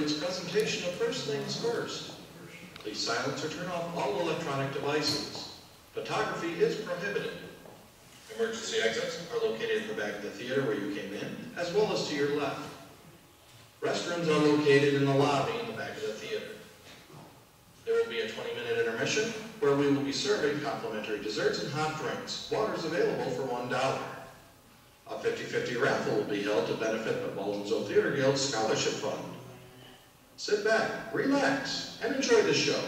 Benfield's presentation of First Things First. Please silence or turn off all electronic devices. Photography is prohibited. Emergency exits are located in the back of the theater where you came in, as well as to your left. Restrooms are located in the lobby in the back of the theater. There will be a 20-minute intermission where we will be serving complimentary desserts and hot drinks. Water is available for $1. A 50-50 raffle will be held to benefit the Baldwinsville Theater Guild Scholarship Fund. Sit back, relax, and enjoy the show.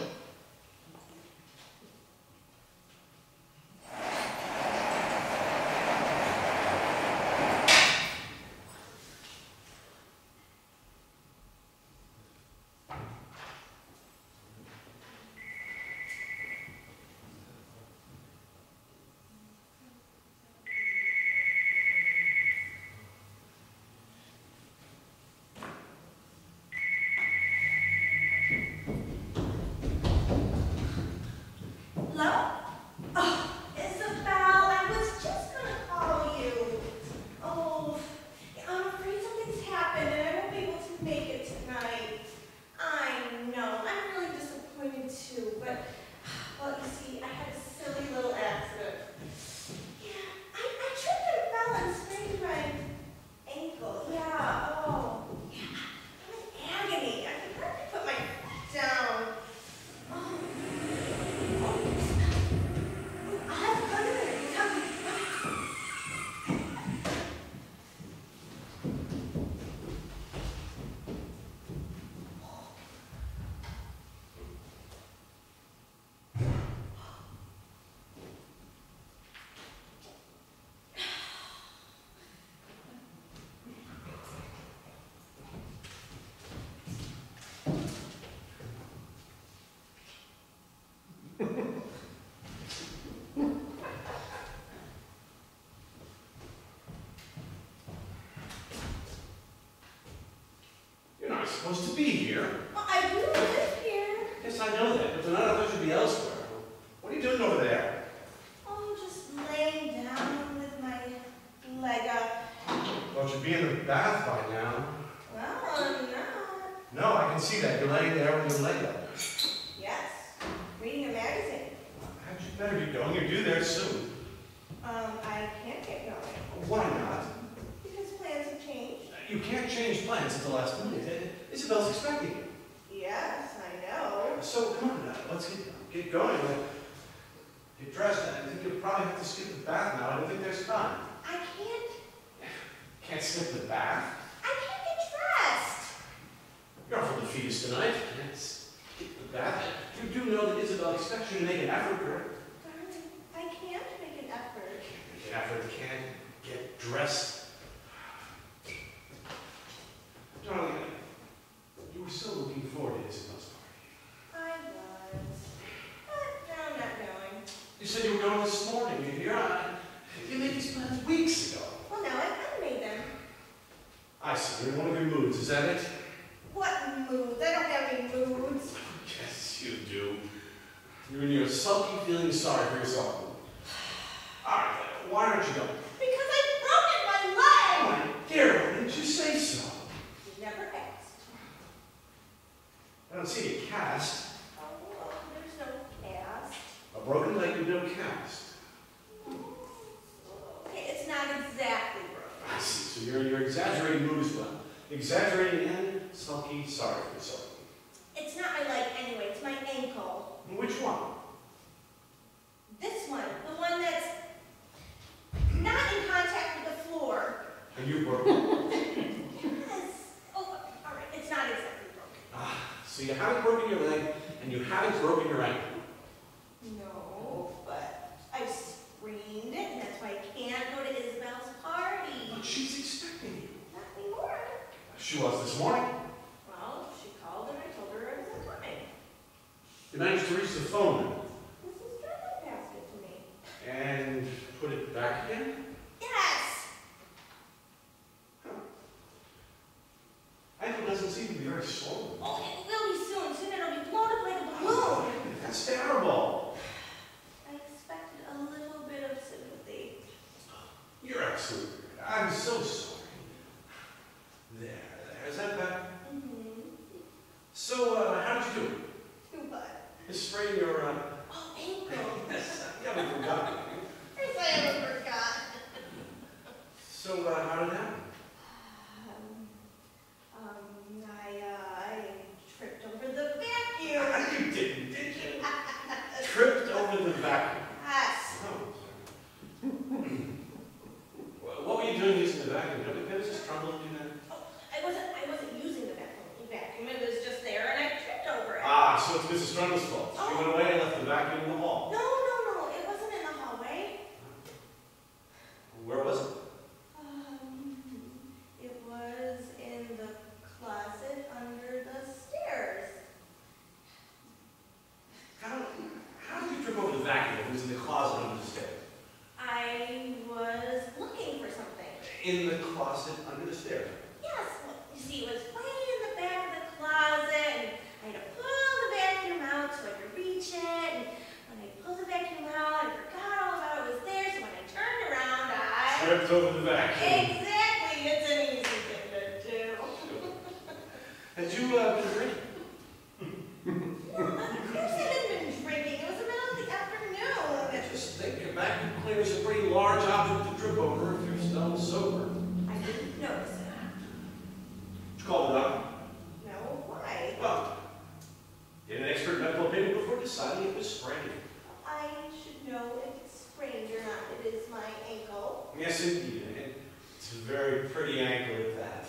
Supposed to be here. Well, I do live here. Yes, I know that, but tonight I thought you'd be elsewhere. What are you doing over there? Oh, just laying down with my leg up. Thought you'd be in the bath by now. Well, I'm not. No, I can see that. You're laying there with your leg up. Yes, reading a magazine. Perhaps you better get going. You're due there soon. I can't get going. Why not? Because plans have changed. You can't change plans at the last minute. Isabel's expecting you. Yes, I know. So come on now, let's get going. Get dressed. I think you'll probably have to skip the bath now. I don't think there's time. I can't. Can't skip the bath? I can't get dressed. You're off with the fetus tonight. Can't skip the bath. You do know that Isabel expects you to make an effort, correct? Darling, I can't make an effort. Make an effort. Can't get dressed. Darling, you were so looking forward to Isabel's party. I was. But now I'm not going. You said you were going this morning. You made these plans weeks ago. Well, no, I made them. I see. You're in one of your moods. Is that it? What moods? I don't have any moods. Yes, you do. You're in your sulky feeling sorry for yourself. All right, why aren't you going? Because I broke my leg! Oh, my dear, why didn't you say so? You never asked. I don't see any cast. Oh, well, there's no cast. A broken leg with no cast. Okay, it's not exactly broken. I see. So you're in your exaggerating mood as well. Exaggerating and sulky sorry for yourself. It's not my leg anyway, it's my ankle. And which one? This one, the one that's not in contact with the floor. And you broke it. Yes. Oh, all right, it's not exactly broken. Ah, so you haven't broken your leg, and you haven't broken your ankle. No, but I sprained it, and that's why I can't go to Isabel's party. But she's expecting you. Not anymore. She was this morning. Well, she called and I told her I wasn't coming. You managed to reach the phone Mrs. Dresser passed it to me. and put it back again? Yes! Ankle doesn't seem to be very swollen. Oh, it will be soon. Soon it'll be blown up like a balloon. That's terrible. I expected a little bit of sympathy. You're absolutely right. I'm so sorry. There. Is that better? Mm-hmm. So, how did you do? Do what? Just spraying your, Oh, ankle. yes, you haven't forgotten. Of course I haven't forgotten. So, how did it happen? I tripped over the vacuum. You didn't, did you? Tripped over the vacuum. Yes. Oh. What were you doing using the vacuum? Did it just trouble you then? Oh, I wasn't using the vacuum. It was just there, and I tripped over it. Ah, so it's Mrs. Strummel's fault. She went away and left the vacuum in the hall. No. It wasn't in the hallway. Where was it? It was in the closet under the stairs. How did you trip over the vacuum if it was in the closet under the stairs? I was looking for something. In the closet under the stairs? Yes, well, you see, it was way in the back of the closet, and I had to pull the vacuum out so I could reach it, and when I pulled the vacuum out, I forgot all about it was there, so when I turned around, I... Tripped over the vacuum. Exactly, it's an easy thing to do. Had you been drinking? No, of course I hadn't been drinking. It was the middle of the afternoon. Just think, a vacuum cleaner is a pretty large object to trip over if you're still sober. I didn't notice it. Did you call the doctor? No, why? Well, get an expert medical opinion before deciding it was sprained. I should know if it's sprained or not. It is my ankle. Yes, indeed. It's a very pretty ankle at that.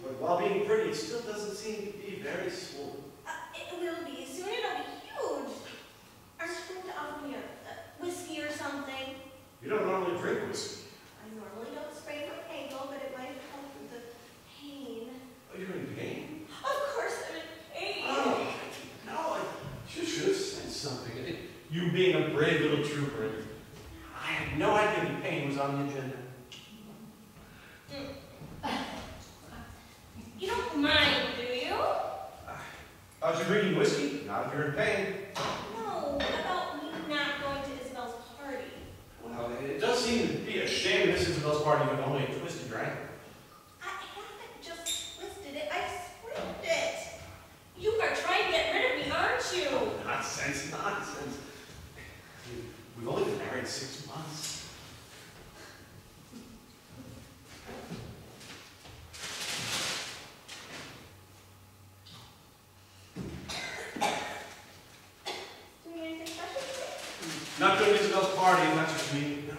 But while being pretty, it still doesn't seem to be very swollen. It will be. Soon it'll be huge. Aren't you going to offer me a whiskey or something? You don't normally drink whiskey. I normally don't sprain my ankle, but it might help with the pain. Oh, you're in pain? Of course I'm in pain. Oh, no, you should have said something. You being a brave little trooper, I had no idea the pain was on the agenda. You don't mind, do you? How's you drinking whiskey? Not if you're in pain. No, about me not going to Isabel's party. Well, it does seem to be a shame this Isabel's party with only a twisted right? I haven't just twisted it, I sprained it. You are trying to get rid of me, aren't you? Nonsense. We've only been married 6 months. Doing anything special today? Not going to Isabel's party, and that's what you mean. No.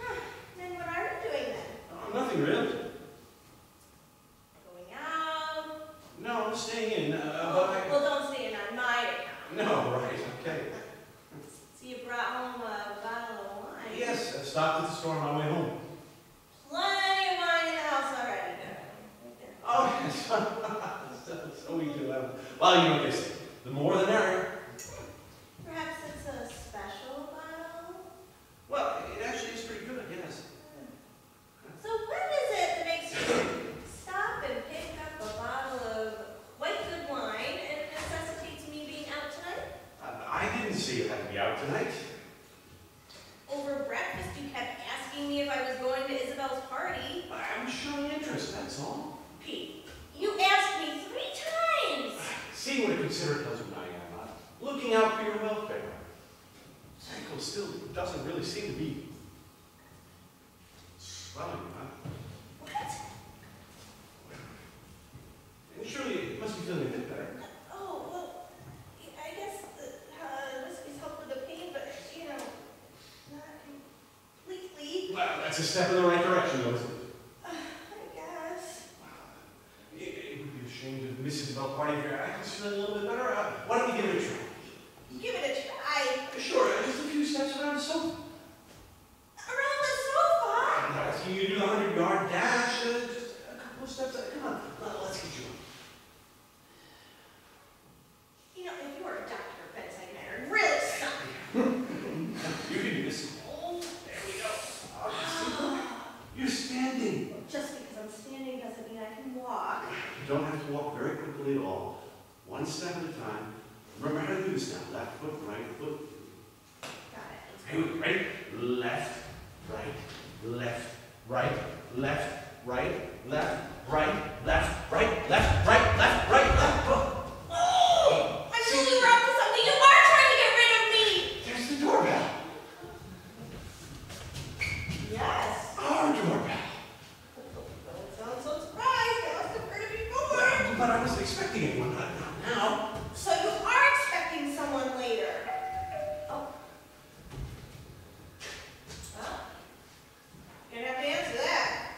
Huh, then what are you doing then? Oh, nothing really. Going out? No, I'm staying in. Well, don't stay in on my account. No, right, okay. So you brought home a bottle of wine? Yes, I stopped at the store on my way home. Plenty of wine in the house already. Oh, yes. So we do. Well, you know what they say. The more the merrier. Perhaps it's a special bottle? Well, it actually is pretty good, yes. So what is it that makes you stop and pick up a bottle of quite good wine and necessitates me being out tonight? I didn't see you had to be out tonight. Over breakfast, you kept asking me if I was going to Isabel's party. I'm showing interest, that's all. Pete, you asked me 3 times. See what a considerate husband I am. Looking out for your welfare. Ankle still doesn't really seem to be swelling, huh? What? And surely it must be feeling a bit better. Oh, well, I guess the whiskey's helped with the pain, but, not completely. Well, that's a step in the right direction, though, isn't it? I guess. It would be a shame to miss Isabel party here. I was feeling a little bit better. Why don't we give it a try? Give it a try. Sure, just a few steps around the sofa. Around the sofa? I'm not asking you to do the 100-yard dash. Just a couple of steps. Come on, let's get you on. If you were a doctor of bedside manner, really something. You can do this. Oh, there we go. You're standing. Just because I'm standing doesn't mean I can walk. You don't have to walk very quickly at all. One step at a time. Remember how to do this now. Left foot, right foot. Got it. Right, left, right, left, right, left, right, left, right, left, right, left, right, left, right, left. But I wasn't expecting anyone, not now. So you are expecting someone later. Oh. Well, you're gonna have to answer that.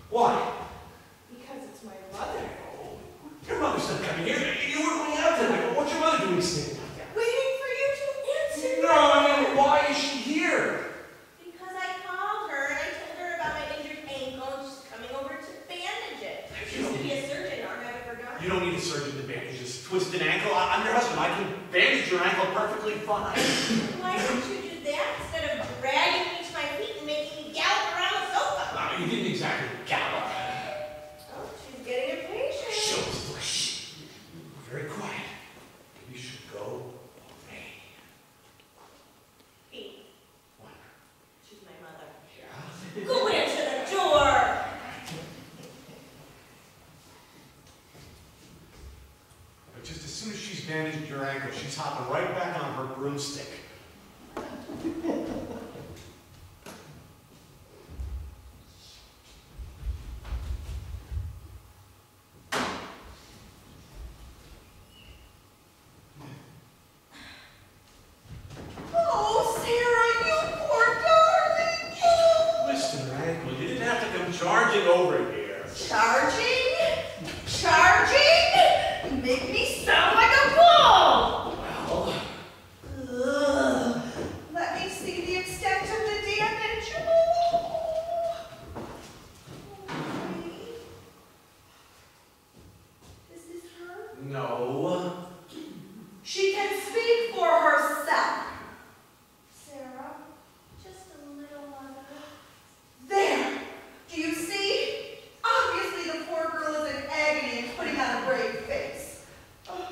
Why? Because it's my mother. Your mother's not coming here. You were going out tonight. What's your mother doing standing out there? Waiting for you to answer. No, I mean, why is she here? Because I called her and I told her about my injured ankle and she's coming over to bandage it. She used to be a surgeon, or have I forgotten? You don't need a surgeon to bandage this twisted ankle. I'm your husband. I can bandage your ankle perfectly fine. Why don't you do that instead of dragging me to my feet and making me gallop around the sofa? You didn't exactly gallop. Oh, she's getting impatient. Shh. Very quiet. You should go away. Pete, What? she's my mother. Yeah? Go into the door. But just as soon as she's bandaged your ankle, she's hopping right back on her broomstick. Oh, Sarah, you poor darling. Listen, her ankle. You didn't have to come charging over here. Charging? You make me sound like a bull. Well, Ugh. Let me see the extent of the damage. Is this her? no. She can speak for herself. Sarah, just a little mother. There! Do you see? Obviously the poor girl is in agony and putting on a brave face. Oh,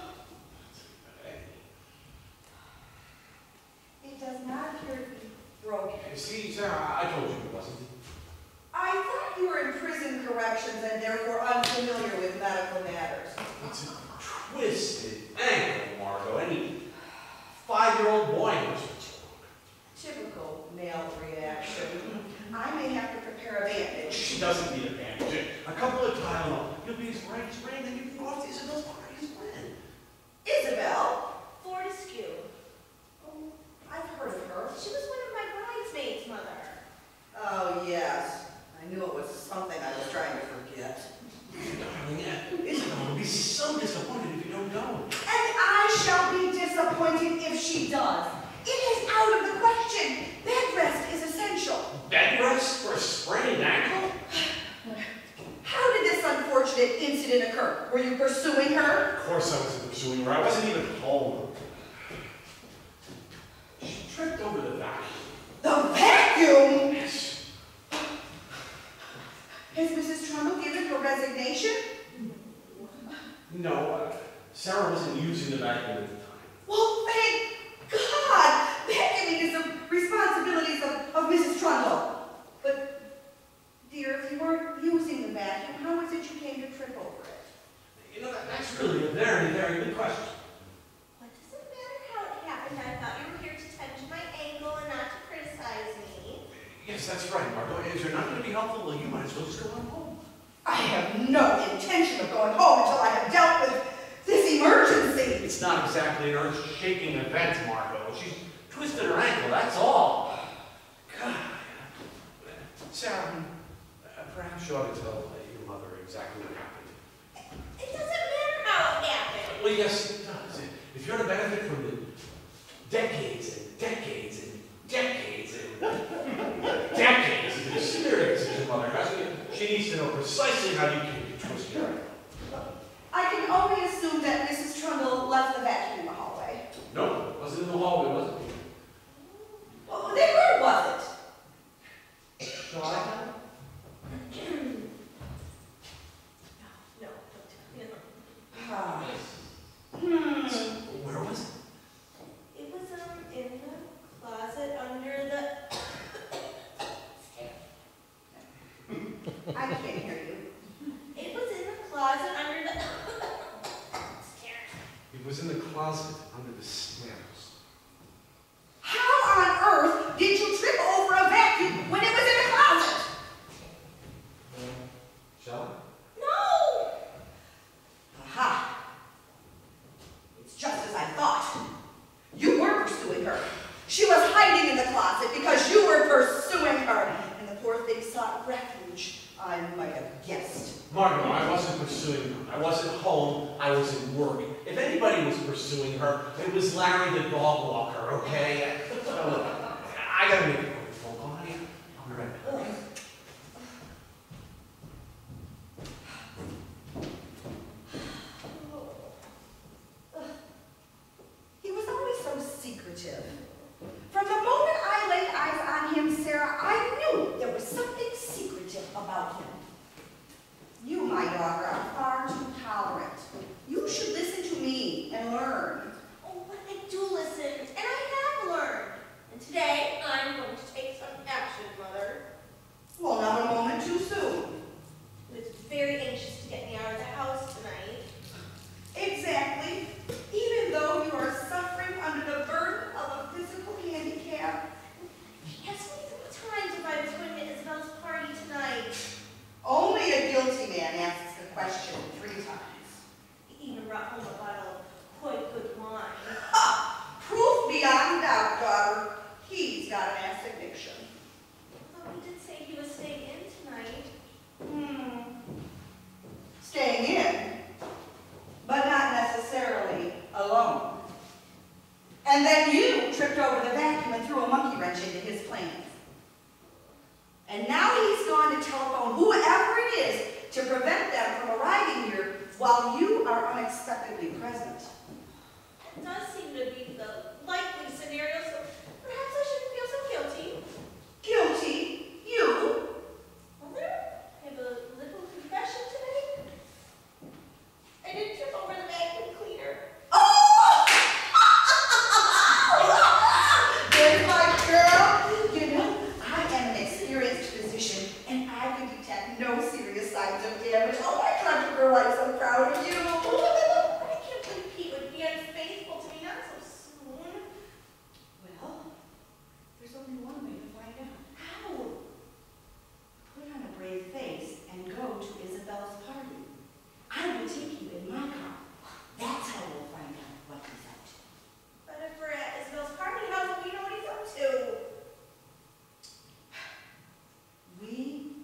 it does not appear to be broken. See, Sarah, I told you it wasn't. I thought you were in prison corrections and therefore unfamiliar with medical matters. It's a twisted ankle, Margot. Any 5-year-old boy knows what's wrong. Typical male reaction. I may have to prepare a bandage. She doesn't need a bandage. A couple of Tylenol. You'll be as right as rain, then you can go off to Isabel's party as when. Isabel? Fortescue. Oh, I've heard of her. She was one of my bridesmaids, Mother. Oh, yes. I knew it was something I was trying to forget. Darling, Isabel will be so disappointed if you don't go. And I shall be disappointed if she does. It is out of the question. Bed rest is essential. Bed rest for a sprained ankle? How did this unfortunate incident occur? Were you pursuing her? Of course I wasn't pursuing her. I wasn't even home. She tripped over the vacuum. The vacuum? Yes. Has Mrs. Trundle given her resignation? No, Sarah wasn't using the vacuum at the time. Well, thank God! Vacuuming is the responsibilities of Mrs. Trundle. But, dear, if you weren't using the vacuum, how was it you came to trip over it? You know, that's really a very, very good question. What does it matter how it happened? I thought you were here to tend to my ankle and not to criticize me. Yes, that's right, Margot. If you're not going to be helpful, well, you might as well just go on home. I have no intention of going home until I have dealt with this emergency. It's not exactly an earth-shaking event, Margot. She's twisted her ankle, that's all. God. Sarah, perhaps you ought to tell your mother exactly what happened. It doesn't matter how it happened. Well, yes, it does. If you're to benefit from the decades and decades and decades and decades of experience that your mother has, she needs to know precisely how you came to twist your ankle. I can only assume that Mrs. Trundle left the vacuum in the hallway. No, it wasn't in the hallway, was it? Well, then where was it? Shall I tell? No, don't tell me. Ah. Where was it? It was in the closet under the I can't hear you. It was in the closet under the stairs. It was in the closet under the stairs. How on earth did you trip over a vacuum when it was in the closet? Shall I? No! home, I was at work. If anybody was pursuing her, it was Larry the dog walker, okay? So, look, I gotta make a quick phone call, honey. I'll be right back. He was always so secretive. From the moment I laid eyes on him, Sarah, I knew there was something secretive about him. You, my daughter, are far too tolerant. You should listen to me and learn. Oh, but I do listen, and I have learned. And today, I'm going to take some action, Mother. Well, not a moment too soon. Who is very anxious to get me out of the house tonight. Exactly. Even though you are suffering under the burden of a physical handicap. He asked me 3 times if I was going to Isabel's party tonight. Only a guilty man asks the question 3 times. He even brought home a bottle of quite good wine. Ha! Proof beyond doubt, daughter. He's got an assignation. Although he did say he was staying in tonight. Staying in, but not necessarily alone. And then you tripped over the vacuum and threw a monkey wrench into his plans. And now he's gone to telephone whoever it is to prevent them from arriving here while you are unexpectedly present. That does seem to be the likely scenario, so perhaps I shouldn't feel so guilty. Guilty? You? Mother, I have a little confession today. I did trip over the vacuum cleaner. Oh! There's my girl. You know, I am an experienced physician, and I could detect no serious signs of damage. Oh, my dreadful girl, I'm so proud of you. I can't believe Pete would be unfaithful to me, not so soon. Well, there's only one way to find out. How? Put on a brave face and go to Isabel's party. I will take you in my car. That's how we'll find out what he's up to. But if we're at Isabel's party, how will we know what he's up to? We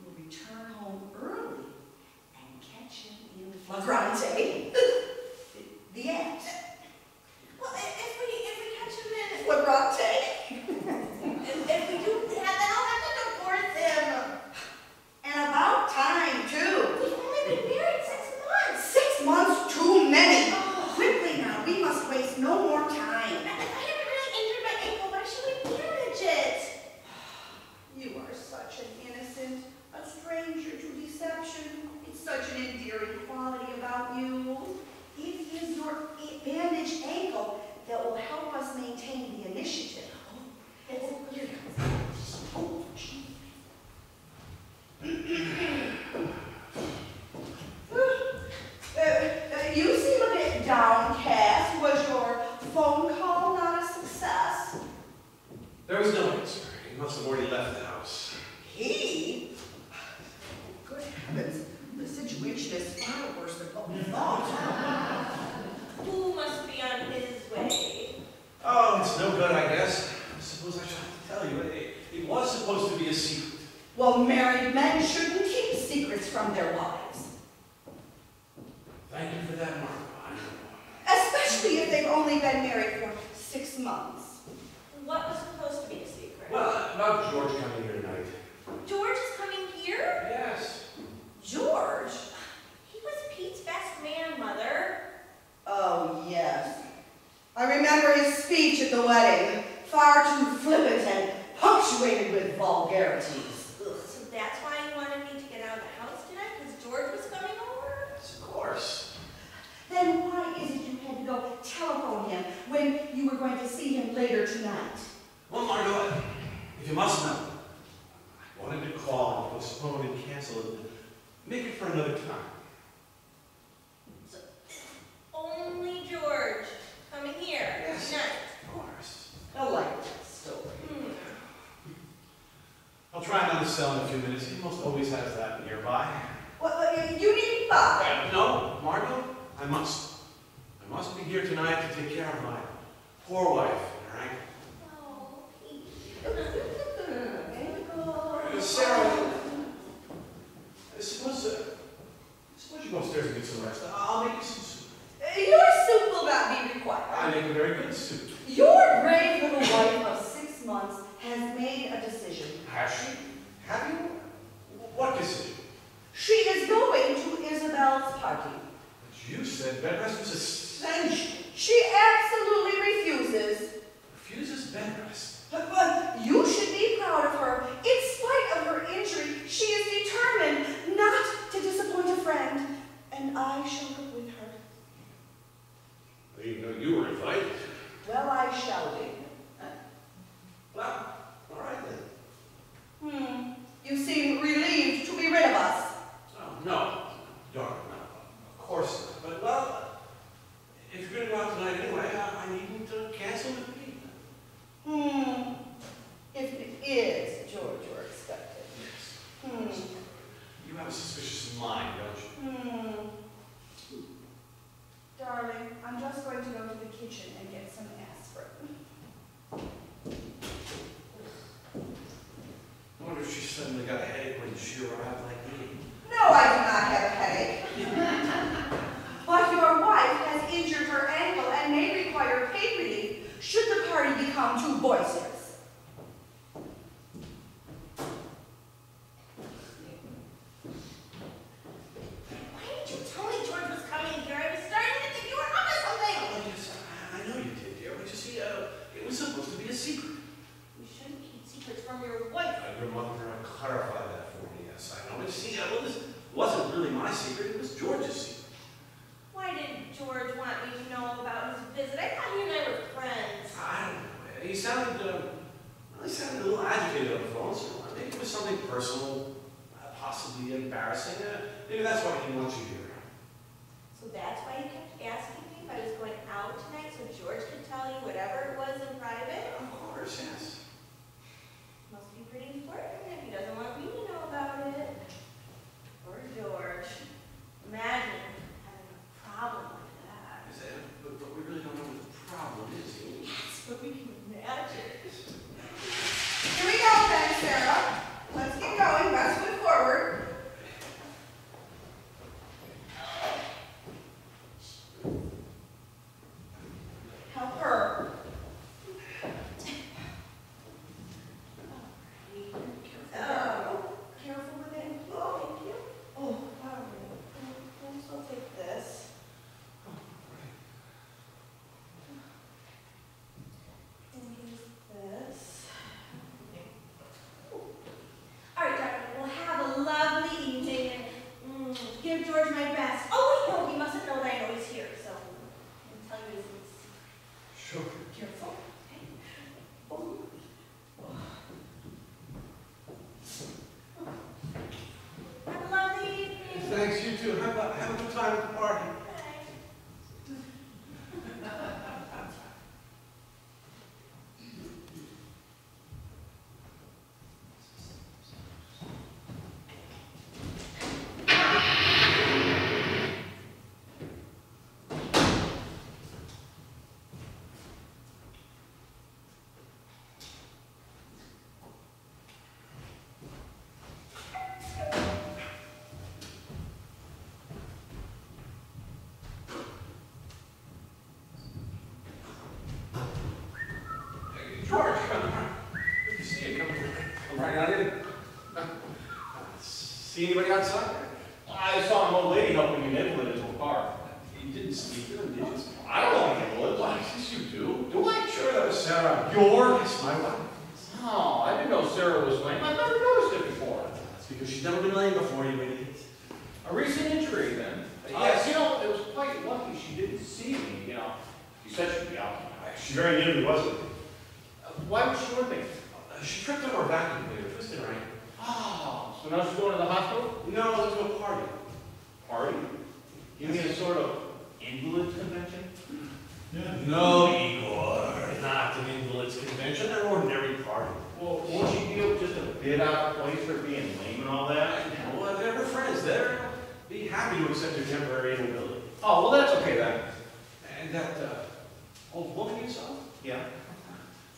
will return home early and catch him in flagrante. The end. Well, if we catch him in, Flagrante. if we do that, then I'll have to divorce him. And about time, too. We've only been married 6 months. 6 months too many. Quickly now, we must waste no more time. I haven't really injured my ankle, but I should bandage it. You are such an innocent, a stranger to deception. It's such an endearing quality about you. It is your bandaged ankle that will help us maintain the initiative. Here it comes. Oh, gee. You seem a bit downcast. Was your phone call not a success? There was no answer. He must have already left the house. He? Good heavens, the situation is far worse than what we thought. Who must be on his way? Oh, it's no good, I guess. I suppose I should have to tell you. It was supposed to be a secret. Well, married men shouldn't keep secrets from their wives. Thank you for that, Martha. I know. Especially if they've only been married for 6 months. What was supposed to be a secret? Well, about George coming here tonight. George is coming here? Yes. George? He was Pete's best man, Mother. Oh, yes. I remember his speech at the wedding. Far too flippant and punctuated with vulgarities. So that's why you wanted me to get out of the house tonight? Because George was coming over? Yes, of course. Then why is it you had to go telephone him when you were going to see him later tonight? Well, Margot, if you must know, I wanted to call and postpone and cancel it and make it for another time. So, only George coming here Yes. tonight. Of course. I like that story. I'll try another cell in a few minutes. He most always has that nearby. Well, you needn't bother. No, Margot, I must be here tonight to take care of my poor wife, all right? Oh, Pete. Sarah, suppose you go upstairs and get some rest. I'll make you some bed rest was essential. She absolutely refuses. Refuses bed rest. But you should be proud of her. In spite of her injury, she is determined not to disappoint a friend, and I shall go with her. I didn't know you were invited. Well, I shall be. Well, all right then. You seem relieved to be rid of us. Oh, no, darn, no, of course not. But, well, if you're going to go out tonight anyway, I needn't cancel with me. If it is George you're expecting. Yes. You have a suspicious mind, don't you? Darling, I'm just going to go to the kitchen and get some aspirin. I wonder if she suddenly got a headache when she arrived like me. No, I do not have a headache. But your wife has injured her ankle and may require pain relief should the party become too boisterous. Why didn't you tell me George was coming here? I was starting to think you were up to something. Oh, yes, I know you did, dear. But you see, it was supposed to be a secret. You shouldn't keep secrets from your wife. Your mother clarified that for me, yes, I know. But you see, well, this wasn't really my secret. It was George's secret. Why didn't George want me to know about his visit? I thought he and I were friends. I don't know. He sounded a little agitated on the phone, so maybe it was something personal, possibly embarrassing. Maybe that's why he didn't want you here. So that's why you kept asking me if I was going out tonight so George could tell you whatever it was in private? Of course, yes. Must be pretty important if he doesn't want me to know about it. Poor George. Imagine having a problem like that. But we really don't know what the problem is. Yes, but we can imagine. Here we go then, Sarah. Let's get going. Best foot forward. Help her. Careful with it. Oh, thank you. Oh, all right. I'll take this. And use this. All right, darling, we'll have a lovely evening and give George my best. Oh, wait, no, he mustn't know that I know he's here, so I'll tell you his Sure. careful. Okay. Oh. Have a lovely evening. Thanks, you too. Have a good time at the party. Bye. George, good to see you. Come right on in. See anybody outside? I saw an old lady helping an invalid into a car. You didn't speak to him, did you? I don't know an invalid. Why, yes, you do. Do I? Sure, that was Sarah. Yes, my wife. Oh, I didn't know Sarah was lame. I've never noticed it before. That's because she's never been lame before, you idiot. A recent injury, then. Yes. You know, it was quite lucky she didn't see me, you know. She said she'd be out tonight. She very nearly wasn't. Why was she limping? She tripped over a vacuum cleaner, twisted her ankle. Oh, so now she's going to the hospital? No, let's go party. Party? You mean a sort of invalid convention? No, Igor, not an invalid's convention, an ordinary party. Well, won't she feel just a bit out of place for being lame and all that? Well, they're her friends. They'll be happy to accept your temporary inability. Oh, well, that's okay then. And that old woman you saw? Yeah.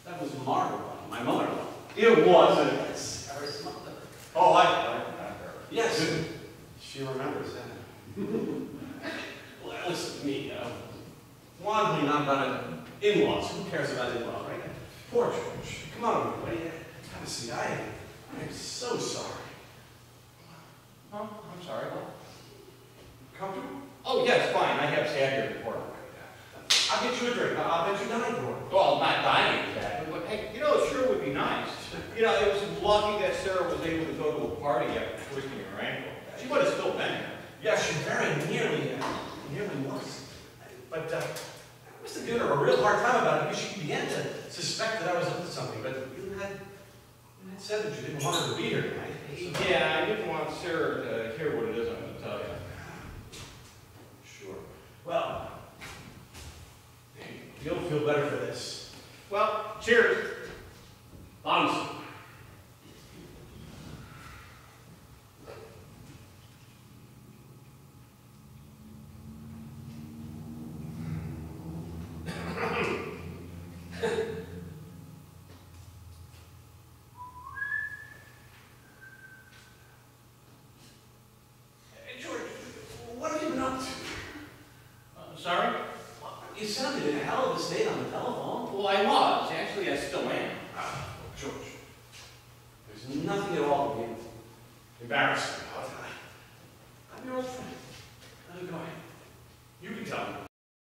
That was Margaret, my mother-in-law. It wasn't. Yes, Sarah's mother. Oh, I her. Yes, she remembers that. Well, listen to me. Wandering on about in-laws. Who cares about in-laws, right? Poor George. Come on, everybody. Have a seat. I am so sorry. Oh, I'm sorry. Well, Comfortable? Oh, yes, fine, I have sat here before. I'll get you a drink. I'll bet you $9 for it. Well, I'm not dying exactly, but hey, you know, it sure would be nice. You know, it was lucky that Sarah was able to go to a party after twisting her ankle. She would have still been here. Yeah, she very nearly was. But I must have given her a real hard time about it because she began to suspect that I was up to something. But you had said that you didn't want her to be here tonight. Yeah, I didn't want Sarah to hear what it is I'm going to tell you. Sure. Well, you'll feel better for this. Well, cheers. Honestly. Hey, George, what have you been up to? Sorry? You sounded in a hell of a state on the telephone. Well, I was. Actually, I still am. George, there's nothing at all to be embarrassed about. I'm your old friend. Now, go ahead. You can tell me.